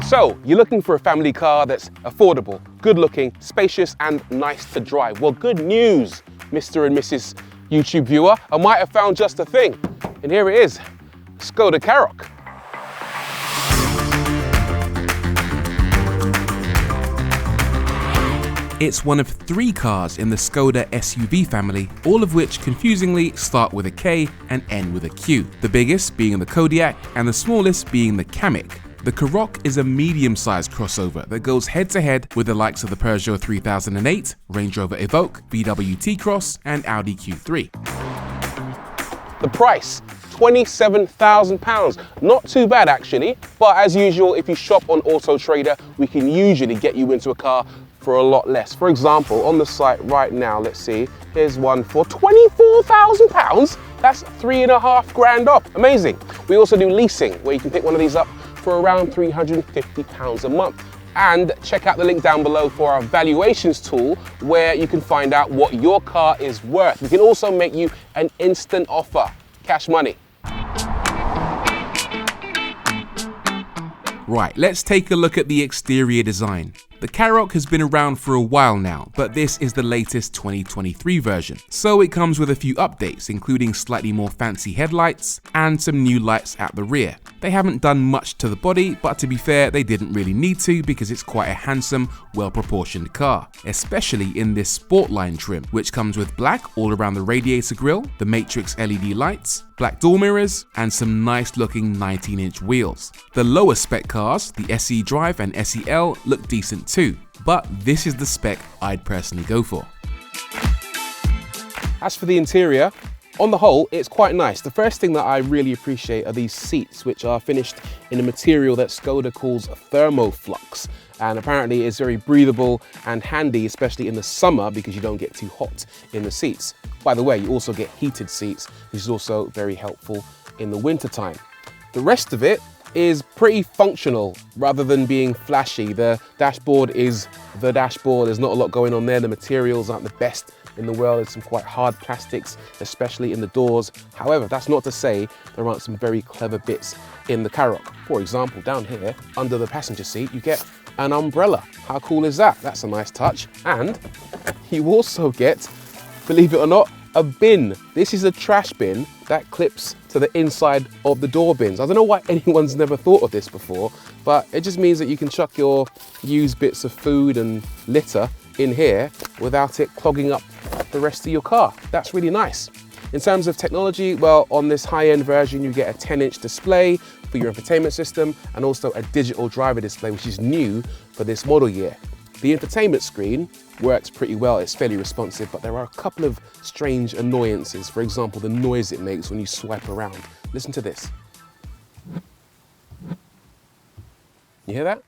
So, you're looking for a family car that's affordable, good looking, spacious and nice to drive. Well, good news, Mr. and Mrs. YouTube viewer. I might have found just the thing. And here it is, Skoda Karoq. It's one of 3 cars in the Skoda SUV family, all of which confusingly start with a K and end with a Q. The biggest being the Kodiaq and the smallest being the Karoq. The Karoq is a medium-sized crossover that goes head-to-head with the likes of the Peugeot 3008, Range Rover Evoque, VW T-Cross and Audi Q3. The price, £27,000. Not too bad actually, but as usual, if you shop on Auto Trader, we can usually get you into a car for a lot less. For example, on the site right now, let's see, here's one for £24,000. That's £3.5 grand off. Amazing. We also do leasing, where you can pick one of these up for around £350 a month. And check out the link down below for our valuations tool, where you can find out what your car is worth. We can also make you an instant offer, cash money. Right, let's take a look at the exterior design. The Karoq has been around for a while now, but this is the latest 2023 version. So it comes with a few updates, including slightly more fancy headlights and some new lights at the rear. They haven't done much to the body, but to be fair, they didn't really need to because it's quite a handsome, well-proportioned car, especially in this Sportline trim, which comes with black all around the radiator grille, the Matrix LED lights, black door mirrors, and some nice looking 19-inch wheels. The lower spec cars, the SE Drive and SEL, look decent too, but this is the spec I'd personally go for. As for the interior, on the whole, it's quite nice. The first thing that I really appreciate are these seats, which are finished in a material that Skoda calls thermoflux. And apparently it's very breathable and handy, especially in the summer, because you don't get too hot in the seats. By the way, you also get heated seats, which is also very helpful in the winter time. The rest of it is pretty functional rather than being flashy. The dashboard is the dashboard. There's not a lot going on there. The materials aren't the best in the world. There's some quite hard plastics, especially in the doors. However, that's not to say there aren't some very clever bits in the Karoq. For example, down here under the passenger seat, you get an umbrella. How cool is that? That's a nice touch. And you also get, believe it or not, a bin. This is a trash bin that clips to the inside of the door bins. I don't know why anyone's never thought of this before, but it just means that you can chuck your used bits of food and litter in here without it clogging up the rest of your car. That's really nice. In terms of technology, well, on this high-end version, you get a 10-inch display for your infotainment system and also a digital driver display, which is new for this model year. The infotainment screen works pretty well, it's fairly responsive, but there are a couple of strange annoyances. For example, the noise it makes when you swipe around. Listen to this. You hear that?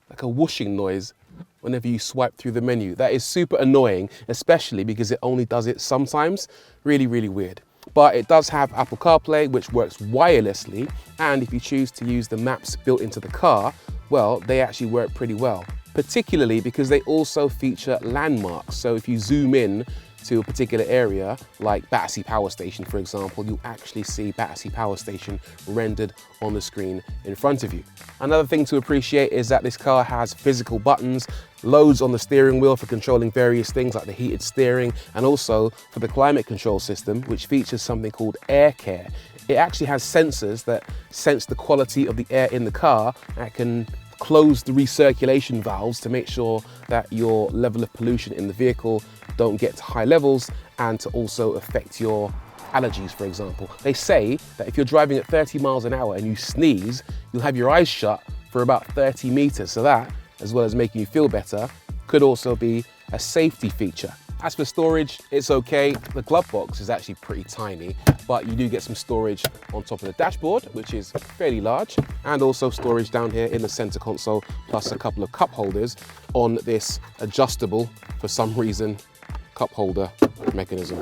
Like a whooshing noise whenever you swipe through the menu. That is super annoying, especially because it only does it sometimes. Really, really weird. But it does have Apple CarPlay, which works wirelessly, and if you choose to use the maps built into the car, well, they actually work pretty well. Particularly because they also feature landmarks. So if you zoom in to a particular area, like Battersea Power Station, for example, you actually see Battersea Power Station rendered on the screen in front of you. Another thing to appreciate is that this car has physical buttons, loads on the steering wheel for controlling various things like the heated steering, and also for the climate control system, which features something called air care. It actually has sensors that sense the quality of the air in the car and can close the recirculation valves to make sure that your level of pollution in the vehicle don't get to high levels, and to also affect your allergies, for example. They say that if you're driving at 30 miles an hour and you sneeze, you'll have your eyes shut for about 30 meters. So that, as well as making you feel better, could also be a safety feature. As for storage, it's okay. The glove box is actually pretty tiny, but you do get some storage on top of the dashboard, which is fairly large, and also storage down here in the center console, plus a couple of cup holders on this adjustable, for some reason, cup holder mechanism.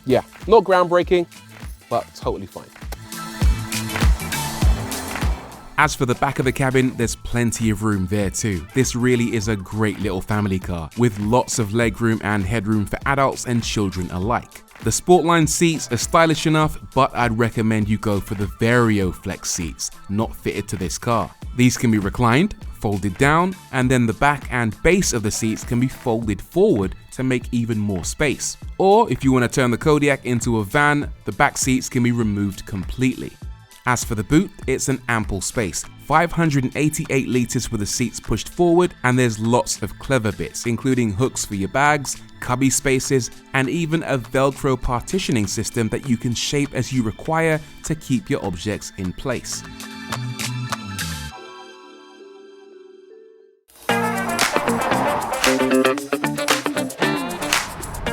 Yeah, not groundbreaking, but totally fine. As for the back of the cabin, there's plenty of room there too. This really is a great little family car with lots of legroom and headroom for adults and children alike. The Sportline seats are stylish enough, but I'd recommend you go for the VarioFlex seats, not fitted to this car. These can be reclined, folded down, and then the back and base of the seats can be folded forward to make even more space. Or if you want to turn the Kodiaq into a van, the back seats can be removed completely. As for the boot, it's an ample space, 588 litres with the seats pushed forward, and there's lots of clever bits, including hooks for your bags, cubby spaces, and even a Velcro partitioning system that you can shape as you require to keep your objects in place.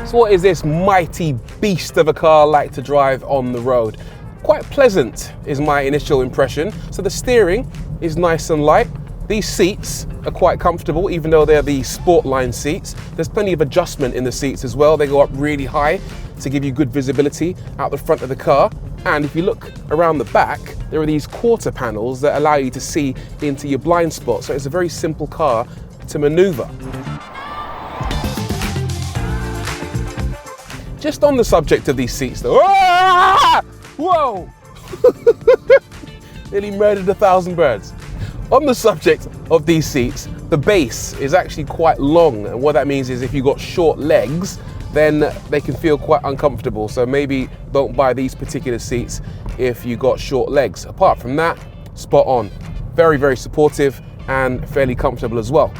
So what is this mighty beast of a car like to drive on the road? Quite pleasant is my initial impression. So the steering is nice and light. These seats are quite comfortable, even though they're the Sportline seats. There's plenty of adjustment in the seats as well. They go up really high to give you good visibility out the front of the car. And if you look around the back, there are these quarter panels that allow you to see into your blind spot. So it's a very simple car to maneuver. Just on the subject of these seats though, whoa! Nearly murdered 1,000 birds. On the subject of these seats, the base is actually quite long, and what that means is if you've got short legs, then they can feel quite uncomfortable. So maybe don't buy these particular seats if you've got short legs. Apart from that, spot on. Very, very supportive and fairly comfortable as well.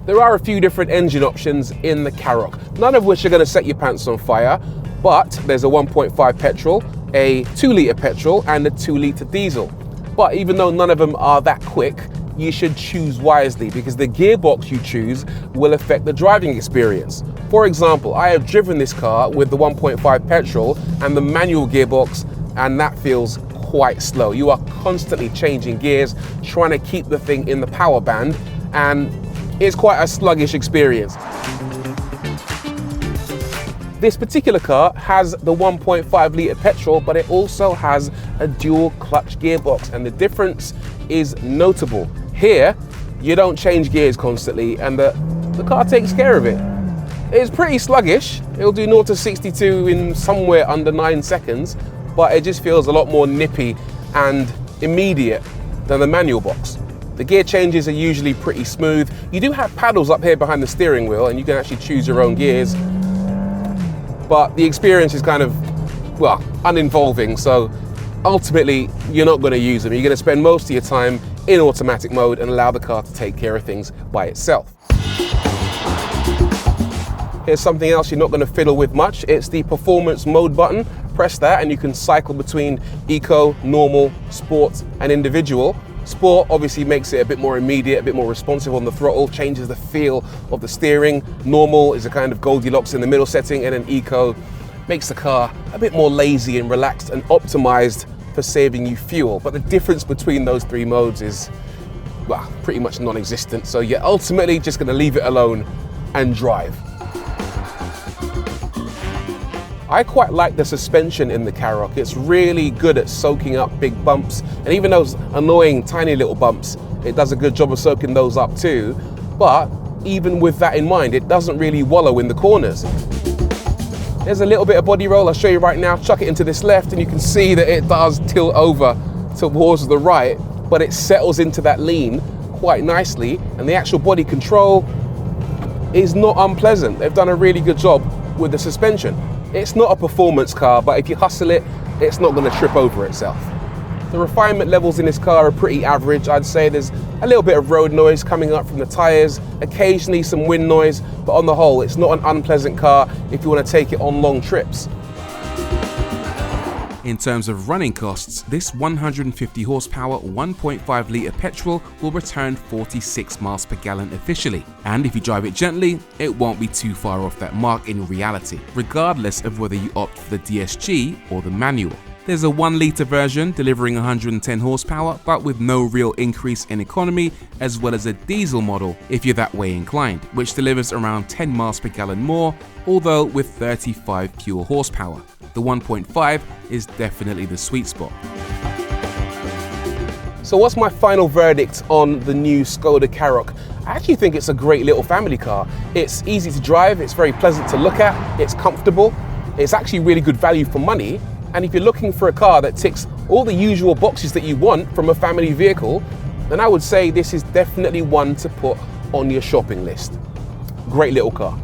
There are a few different engine options in the Karoq, none of which are going to set your pants on fire, but there's a 1.5 petrol, a 2-litre petrol and a 2-litre diesel. But even though none of them are that quick, you should choose wisely because the gearbox you choose will affect the driving experience. For example, I have driven this car with the 1.5 petrol and the manual gearbox, and that feels quite slow. You are constantly changing gears, trying to keep the thing in the power band, and it's quite a sluggish experience. This particular car has the 1.5 litre petrol, but it also has a dual clutch gearbox, and the difference is notable. Here, you don't change gears constantly, and the car takes care of it. It's pretty sluggish. It'll do 0 to 62 in somewhere under 9 seconds, but it just feels a lot more nippy and immediate than the manual box. The gear changes are usually pretty smooth. You do have paddles up here behind the steering wheel, and you can actually choose your own gears. But the experience is kind of, well, uninvolving, so ultimately you're not going to use them. You're going to spend most of your time in automatic mode and allow the car to take care of things by itself. Here's something else you're not going to fiddle with much. It's the performance mode button. Press that and you can cycle between eco, normal, sport and individual. Sport obviously makes it a bit more immediate, a bit more responsive on the throttle, changes the feel of the steering. Normal is a kind of Goldilocks in the middle setting, and then Eco makes the car a bit more lazy and relaxed and optimized for saving you fuel. But the difference between those three modes is, well, pretty much non-existent. So you're ultimately just going to leave it alone and drive. I quite like the suspension in the Karoq. It's really good at soaking up big bumps, and even those annoying tiny little bumps, it does a good job of soaking those up too. But even with that in mind, it doesn't really wallow in the corners. There's a little bit of body roll, I'll show you right now. Chuck it into this left and you can see that it does tilt over towards the right, but it settles into that lean quite nicely, and the actual body control is not unpleasant. They've done a really good job with the suspension. It's not a performance car, but if you hustle it, it's not going to trip over itself. The refinement levels in this car are pretty average. I'd say there's a little bit of road noise coming up from the tyres, occasionally some wind noise, but on the whole, it's not an unpleasant car if you want to take it on long trips. In terms of running costs, this 150 horsepower 1.5 litre petrol will return 46 miles per gallon officially, and if you drive it gently, it won't be too far off that mark in reality, regardless of whether you opt for the DSG or the manual. There's a 1 litre version delivering 110 horsepower but with no real increase in economy, as well as a diesel model if you're that way inclined, which delivers around 10 miles per gallon more, although with 35 pure horsepower. The 1.5 is definitely the sweet spot. So what's my final verdict on the new Skoda Karoq? I actually think it's a great little family car. It's easy to drive, it's very pleasant to look at, it's comfortable, it's actually really good value for money. And if you're looking for a car that ticks all the usual boxes that you want from a family vehicle, then I would say this is definitely one to put on your shopping list. Great little car.